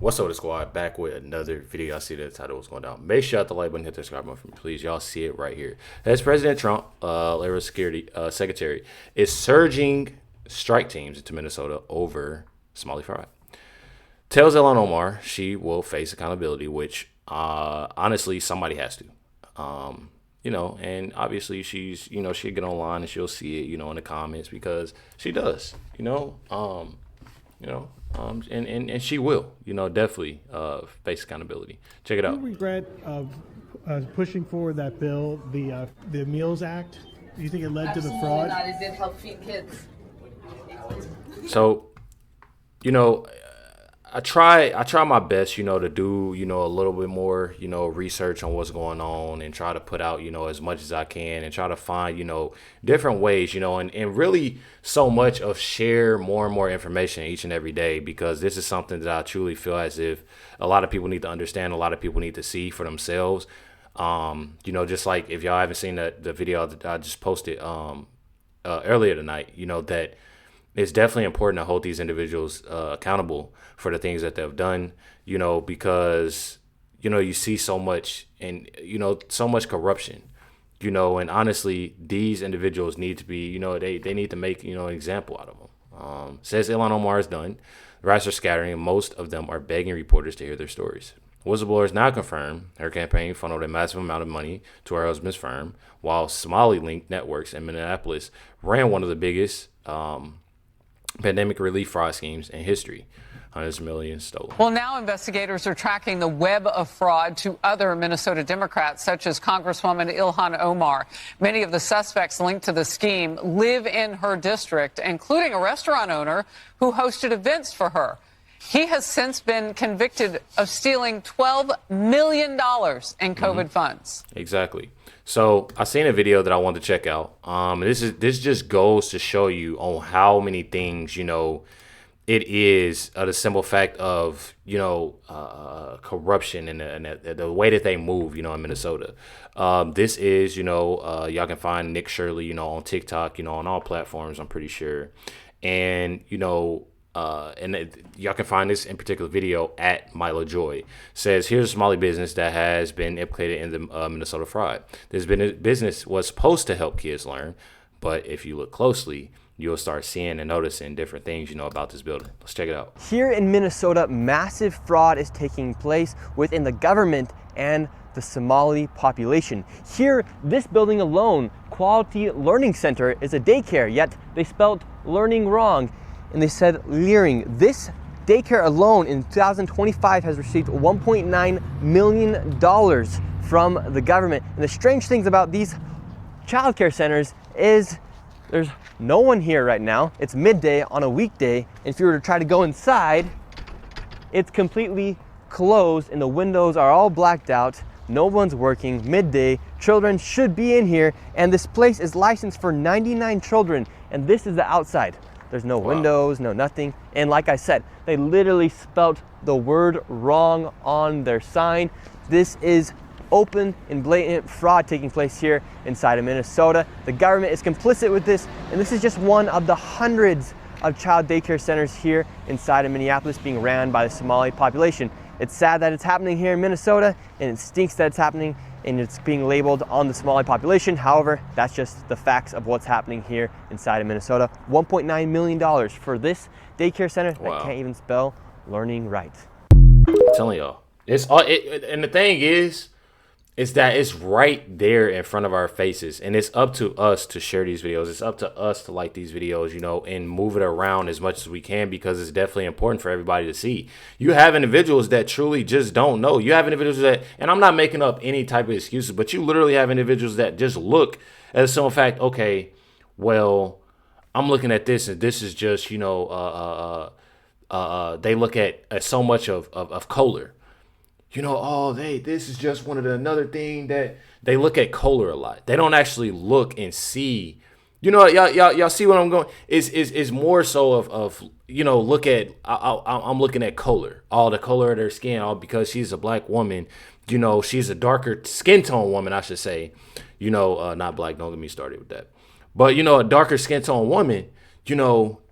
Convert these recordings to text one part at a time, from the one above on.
What's up, the squad? Back with another video. I see the title was going down. Make sure you hit the like button, hit the subscribe button, please. Y'all see it right here. As President Trump, Labor Security Secretary, is surging strike teams into Minnesota over Somali fraud. Tells Ilhan Omar she will face accountability, which honestly somebody has to. And obviously she'll get online and she'll see it, in the comments because she does, and she will, definitely face accountability. Check it out. Do you regret pushing forward that bill, the Meals Act? Do you think it led to the fraud? Not. It did help feed kids. So, I try my best, to do, a little bit more, research on what's going on and try to put out, as much as I can and try to find, different ways, and really so much of share more and more information each and every day, because this is something that I truly feel as if a lot of people need to understand, a lot of people need to see for themselves. Just like if y'all haven't seen the video that I just posted earlier tonight, that it's definitely important to hold these individuals accountable for the things that they've done, because, you see so much and, so much corruption, and honestly, these individuals need to be, they need to make, an example out of them. Says Ilhan Omar is done. The riots are scattering and most of them are begging reporters to hear their stories. Whistleblowers now confirm her campaign funneled a massive amount of money to her husband's firm, while Somali-linked networks in Minneapolis ran one of the biggest pandemic relief fraud schemes in history. Hundreds of millions stolen. Well, now investigators are tracking the web of fraud to other Minnesota Democrats, such as Congresswoman Ilhan Omar. Many of the suspects linked to the scheme live in her district, including a restaurant owner who hosted events for her. He has since been convicted of stealing $12 million in COVID funds. Exactly. So I seen a video that I wanted to check out. This just goes to show you on how many things, it is the simple fact of, corruption and the way that they move, in Minnesota. This is, y'all can find Nick Shirley, on TikTok, on all platforms, I'm pretty sure. And, y'all can find this in particular video at Milo Joy. Says, here's a Somali business that has been implicated in the Minnesota fraud. This business was supposed to help kids learn, but if you look closely, you'll start seeing and noticing different things, about this building. Let's check it out. Here in Minnesota, massive fraud is taking place within the government and the Somali population. Here, this building alone, Quality Learning Center, is a daycare, yet they spelled learning wrong. And they said leering. This daycare alone in 2025 has received $1.9 million from the government. And the strange things about these childcare centers is there's no one here right now. It's midday on a weekday. And if you were to try to go inside, it's completely closed and the windows are all blacked out. No one's working. Midday, children should be in here. And this place is licensed for 99 children. And this is the outside. There's no windows, no nothing. And like I said, they literally spelt the word wrong on their sign. This is open and blatant fraud taking place here inside of Minnesota. The government is complicit with this, and this is just one of the hundreds of child daycare centers here inside of Minneapolis being ran by the Somali population. It's sad that it's happening here in Minnesota, and it stinks that it's happening and it's being labeled on the Somali population. However, that's just the facts of what's happening here inside of Minnesota. $1.9 million for this daycare center that can't even spell learning right. I'm telling y'all, and the thing is that it's right there in front of our faces, and it's up to us to share these videos. It's up to us to like these videos, and move it around as much as we can, because it's definitely important for everybody to see. You have individuals that truly just don't know. You have individuals that, and I'm not making up any type of excuses, but you literally have individuals that just look at the simple fact, okay, well, I'm looking at this, and this is just, they look at so much of Kohler. This is just another thing that they look at Kohler a lot. They don't actually look and see, y'all see what I'm going, is more so of look at, I'm looking at Kohler, all the color of their skin, all because she's a black woman, she's a darker skin tone woman, I should say, not black, don't get me started with that. But, a darker skin tone woman,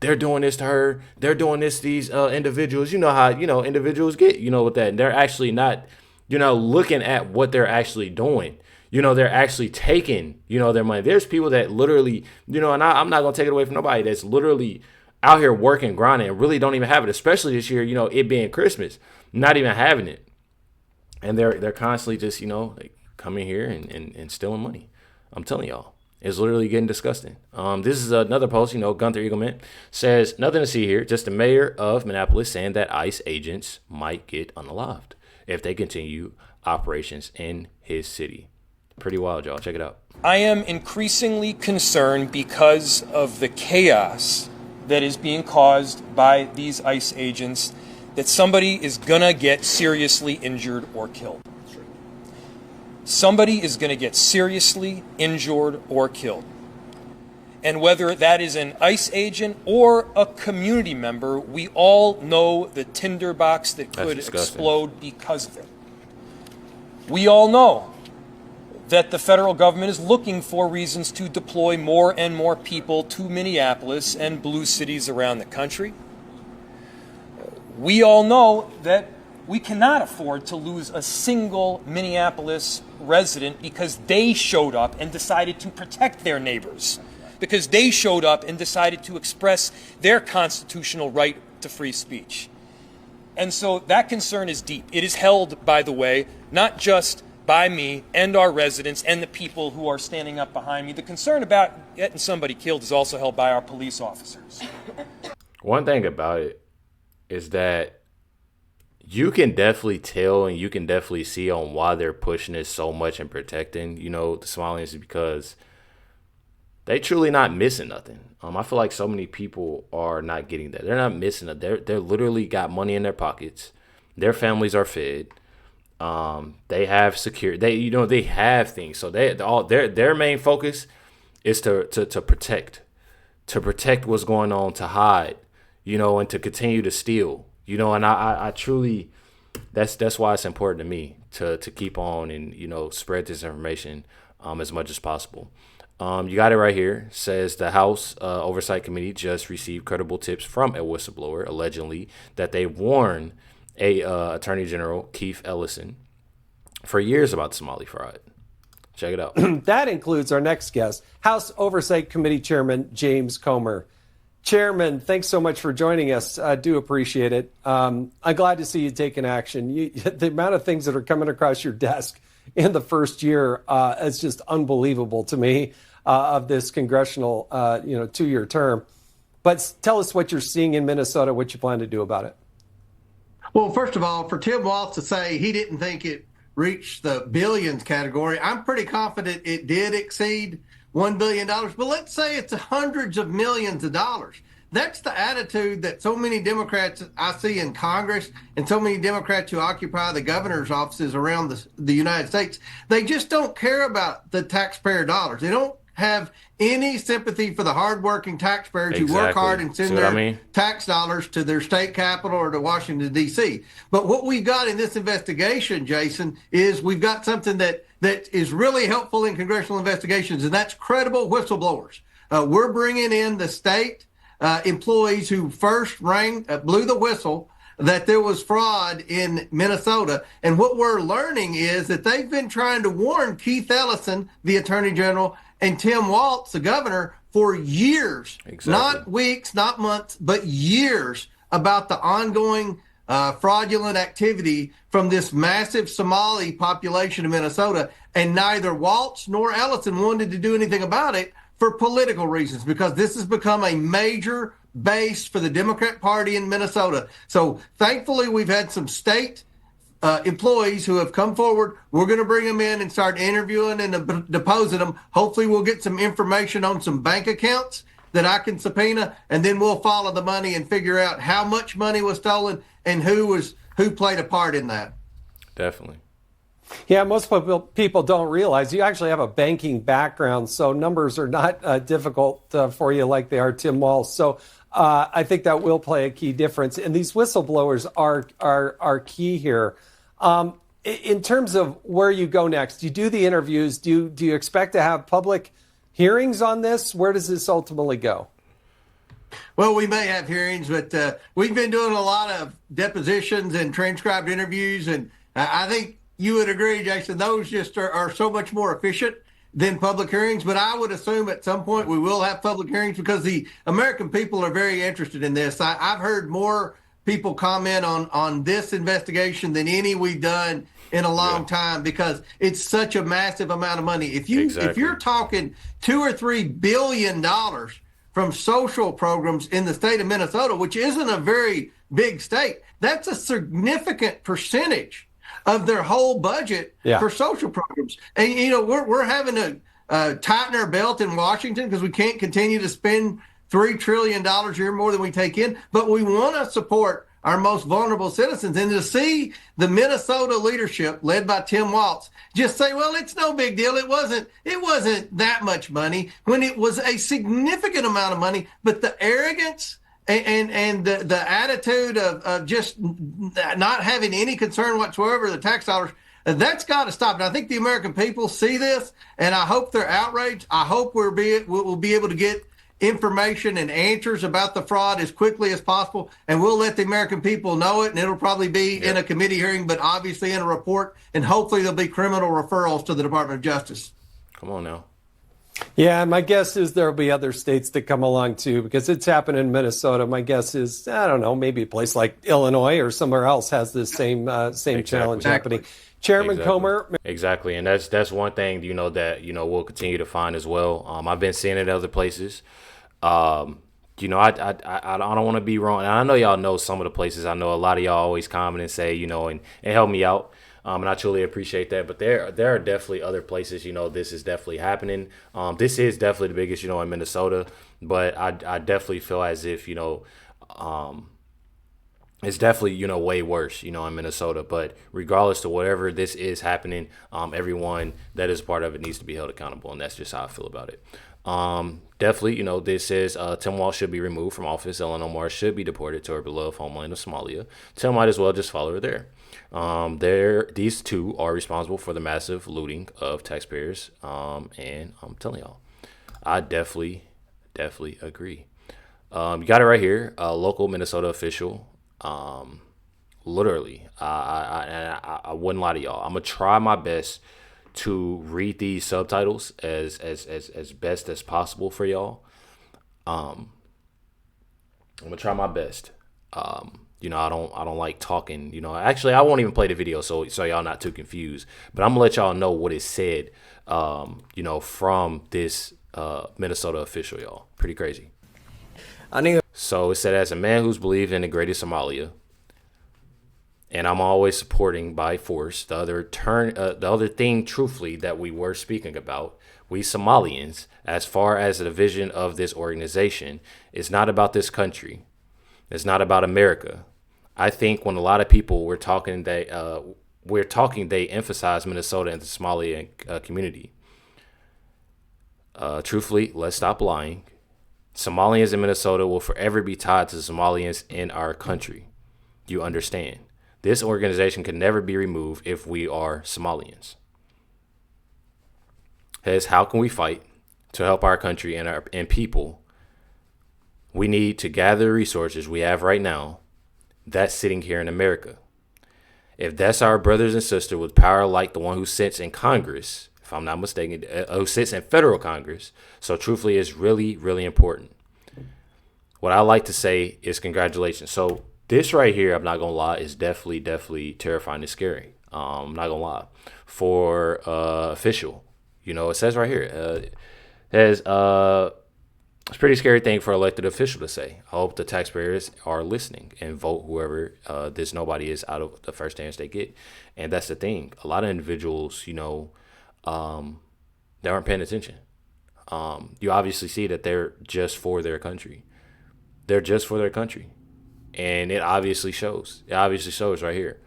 they're doing this to her. They're doing this to these individuals. You know how, individuals get, with that. And they're actually not, looking at what they're actually doing. They're actually taking, their money. There's people that literally, and I'm not going to take it away from nobody that's literally out here working, grinding, and really don't even have it, especially this year, it being Christmas, not even having it. And they're constantly just, like coming here and stealing money. I'm telling y'all. It's literally getting disgusting. This is another post, Gunther Eagleman says, nothing to see here, just the mayor of Minneapolis saying that ICE agents might get unalived if they continue operations in his city. Pretty wild, y'all. Check it out. I am increasingly concerned because of the chaos that is being caused by these ICE agents that somebody is going to get seriously injured or killed. Somebody is going to get seriously injured or killed. And whether that is an ICE agent or a community member, we all know the tinderbox that could explode because of it. We all know that the federal government is looking for reasons to deploy more and more people to Minneapolis and blue cities around the country. We all know that we cannot afford to lose a single Minneapolis resident because they showed up and decided to protect their neighbors, because they showed up and decided to express their constitutional right to free speech. And so that concern is deep. It is held, by the way, not just by me and our residents and the people who are standing up behind me. The concern about getting somebody killed is also held by our police officers. One thing about it is that you can definitely tell and you can definitely see on why they're pushing it so much and protecting, the Somalians, because they truly not missing nothing. I feel like so many people are not getting that. They're not missing it. They're literally got money in their pockets. Their families are fed. They have security. They have things. So their main focus is to protect what's going on, to hide, and to continue to steal. And I truly, that's why it's important to me to keep on and, spread this information as much as possible. You got it right here. It says the House Oversight Committee just received credible tips from a whistleblower allegedly that they warned Attorney General Keith Ellison for years about the Somali fraud. Check it out. That includes our next guest, House Oversight Committee Chairman James Comer. Chairman, thanks so much for joining us. I do appreciate it. I'm glad to see you taking action. The amount of things that are coming across your desk in the first year is just unbelievable to me of this congressional, 2-year term. But tell us what you're seeing in Minnesota, what you plan to do about it. Well, first of all, for Tim Walz to say he didn't think it reached the billions category, I'm pretty confident it did exceed $1 billion, but let's say it's hundreds of millions of dollars. That's the attitude that so many Democrats I see in Congress and so many Democrats who occupy the governor's offices around the United States. They just don't care about the taxpayer dollars. They don't have any sympathy for the hardworking taxpayers who work hard and send their tax dollars to their state capital or to Washington, D.C. But what we've got in this investigation, Jason, is we've got something that is really helpful in congressional investigations, and that's credible whistleblowers. We're bringing in the state employees who first blew the whistle that there was fraud in Minnesota. And what we're learning is that they've been trying to warn Keith Ellison, the Attorney General, and Tim Walz, the governor, for years, not weeks, not months, but years, about the ongoing fraudulent activity from this massive Somali population of Minnesota. And neither Walz nor Ellison wanted to do anything about it for political reasons, because this has become a major base for the Democrat Party in Minnesota. So thankfully, we've had some state employees who have come forward. We're going to bring them in and start interviewing and deposing them. Hopefully, we'll get some information on some bank accounts that I can subpoena, and then we'll follow the money and figure out how much money was stolen and who played a part in that. Definitely. Yeah, most people don't realize you actually have a banking background, so numbers are not difficult for you like they are Tim Walz. So I think that will play a key difference. And these whistleblowers are key here. In terms of where you go next, you do the interviews. Do you expect to have public hearings on this? Where does this ultimately go? Well, we may have hearings, but we've been doing a lot of depositions and transcribed interviews, and I think you would agree, Jason, those just are so much more efficient than public hearings. But I would assume at some point we will have public hearings because the American people are very interested in this. I've heard more people comment on this investigation than any we've done in a long time because it's such a massive amount of money. If you're talking $2 or $3 billion from social programs in the state of Minnesota, which isn't a very big state, that's a significant percentage of their whole budget for social programs. And we're having to tighten our belt in Washington because we can't continue to spend $3 trillion a year more than we take in, but we want to support our most vulnerable citizens. And to see the Minnesota leadership led by Tim Walz just say, well, it's no big deal. It wasn't that much money when it was a significant amount of money. But the arrogance and the attitude of just not having any concern whatsoever, the tax dollars, that's got to stop. And I think the American people see this, and I hope they're outraged. I hope we'll be able to get information and answers about the fraud as quickly as possible, and we'll let the American people know it, and it'll probably be in a committee hearing, but obviously in a report, and hopefully there'll be criminal referrals to the Department of Justice. Come on now. Yeah, my guess is there'll be other states that come along too, because it's happened in Minnesota. My guess is, I don't know, maybe a place like Illinois or somewhere else has this same challenge happening. Chairman Comer. Exactly, and that's one thing that we'll continue to find as well. I've been seeing it in other places. I don't want to be wrong, and I know y'all know some of the places. I know a lot of y'all always comment and say, and help me out. And I truly appreciate that. But there are definitely other places, this is definitely happening. This is definitely the biggest, in Minnesota. But I definitely feel as if, it's definitely, way worse, in Minnesota. But regardless to whatever this is happening, everyone that is part of it needs to be held accountable. And that's just how I feel about it. Definitely, this says Tim Walz should be removed from office. Ilhan Omar should be deported to her beloved homeland of Somalia. Tim might as well just follow her there. These two are responsible for the massive looting of taxpayers. And I'm telling y'all, I definitely agree. You got it right here. A local Minnesota official. Literally, I wouldn't lie to y'all. I'm gonna try my best to read these subtitles as best as possible for y'all. I'm gonna try my best. I don't like talking. Actually, I won't even play the video so y'all not too confused. But I'm gonna let y'all know what is said. From this Minnesota official, y'all. Pretty crazy. So it said, as a man who's believed in the greatest Somalia, and I'm always supporting by force the other thing, truthfully, that we were speaking about, we Somalians, as far as the vision of this organization, it's not about this country. It's not about America. I think when a lot of people were talking, they emphasize Minnesota and the Somali community. Truthfully, let's stop lying. Somalians in Minnesota will forever be tied to Somalians in our country. You understand? This organization can never be removed if we are Somalians. Hence, how can we fight to help our country and people? We need to gather the resources we have right now that's sitting here in America. If that's our brothers and sisters with power like the one who sits in Congress, if I'm not mistaken, who sits in federal Congress, so truthfully, it's really, really important. What I like to say is congratulations. So this right here, I'm not going to lie, is definitely terrifying and scary. I'm not going to lie. For official, it says right here, it says, it's a pretty scary thing for elected official to say. I hope the taxpayers are listening and vote whoever this nobody is out of the first chance they get. And that's the thing. A lot of individuals, they aren't paying attention. You obviously see that they're just for their country. They're just for their country. And it obviously shows. It obviously shows right here.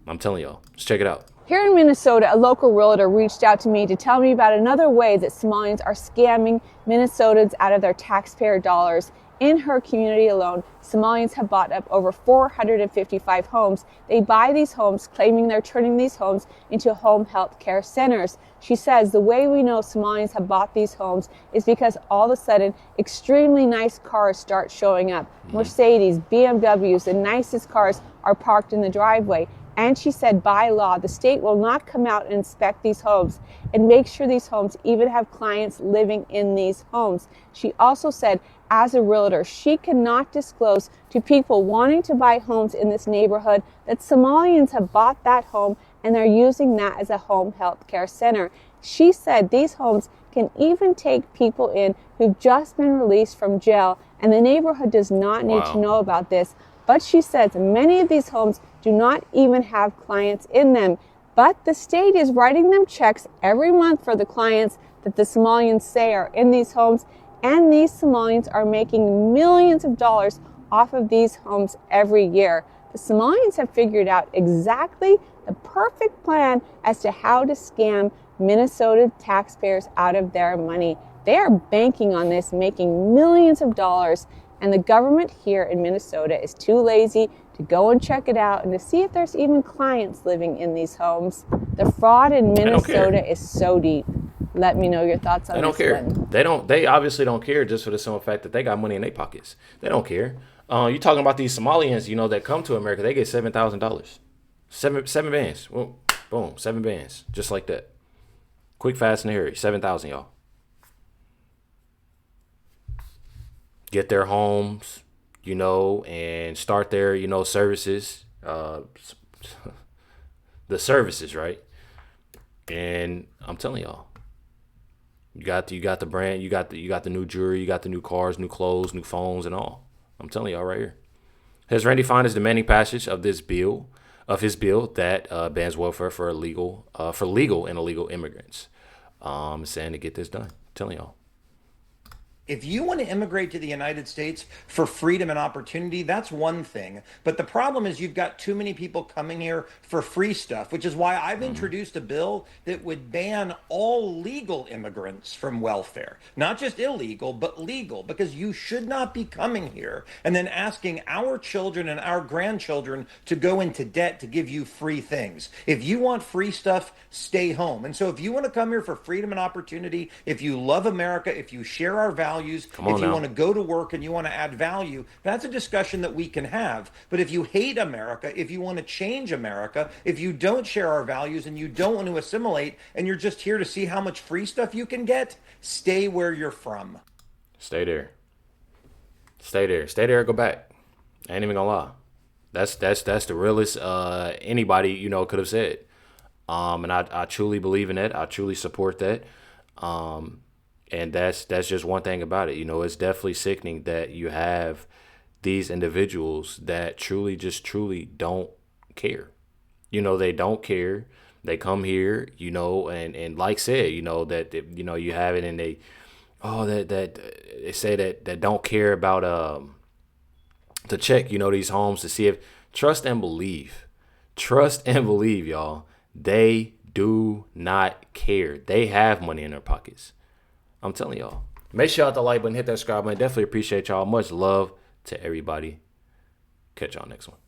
I'm telling y'all. Let's check it out. Here in Minnesota, a local realtor reached out to me to tell me about another way that Somalians are scamming Minnesotans out of their taxpayer dollars In her community alone, Somalians have bought up over 455 homes. They buy these homes, claiming they're turning these homes into home health care centers. She says the way we know Somalians have bought these homes is because all of a sudden, extremely nice cars start showing up. Mercedes, BMWs, the nicest cars are parked in the driveway. And she said by law, the state will not come out and inspect these homes and make sure these homes even have clients living in these homes. She also said, as a realtor, she cannot disclose to people wanting to buy homes in this neighborhood that Somalians have bought that home and they're using that as a home health care center. She said these homes can even take people in who've just been released from jail, and the neighborhood does not need to know about this. But she says many of these homes do not even have clients in them. But the state is writing them checks every month for the clients that the Somalians say are in these homes. And these Somalians are making millions of dollars off of these homes every year. The Somalians have figured out exactly the perfect plan as to how to scam Minnesota taxpayers out of their money. They are banking on this, making millions of dollars. And the government here in Minnesota is too lazy to go and check it out and to see if there's even clients living in these homes. The fraud in Minnesota is so deep. Let me know your thoughts on this. They don't care. They obviously don't care, just for the simple fact that they got money in their pockets. They don't care. You're talking about these Somalians, that come to America. They get $7,000, seven bands. Well, boom, 7 bands, just like that. Quick, fast, and hurry. 7,000, y'all. Get their homes, and start their, services. The services, right? And I'm telling y'all. You got the brand, you got the new jewelry, you got the new cars, new clothes, new phones, and all. I'm telling y'all right here. Has Randy Fine is demanding passage of his bill that bans welfare for legal and illegal immigrants. Saying to get this done. I'm telling y'all. If you want to immigrate to the United States for freedom and opportunity, that's one thing. But the problem is you've got too many people coming here for free stuff, which is why I've introduced a bill that would ban all legal immigrants from welfare. Not just illegal, but legal, because you should not be coming here and then asking our children and our grandchildren to go into debt to give you free things. If you want free stuff, stay home. And so if you want to come here for freedom and opportunity, if you love America, if you share our values, if you want to go to work and you want to add value, that's a discussion that we can have. But if you hate America, if you want to change America, if you don't share our values and you don't want to assimilate and you're just here to see how much free stuff you can get, stay where you're from. Stay there. Stay there. Stay there or go back. I ain't even gonna lie. That's the realest anybody, could have said. And I truly believe in that. I truly support that. And that's just one thing about it. It's definitely sickening that you have these individuals that truly don't care. They don't care. They come here, and like said, that you have it, and they they say that don't care about to check, these homes to see if trust and believe, y'all. They do not care. They have money in their pockets. I'm telling y'all. Make sure y'all hit the like button, hit that subscribe button. Definitely appreciate y'all. Much love to everybody. Catch y'all next one.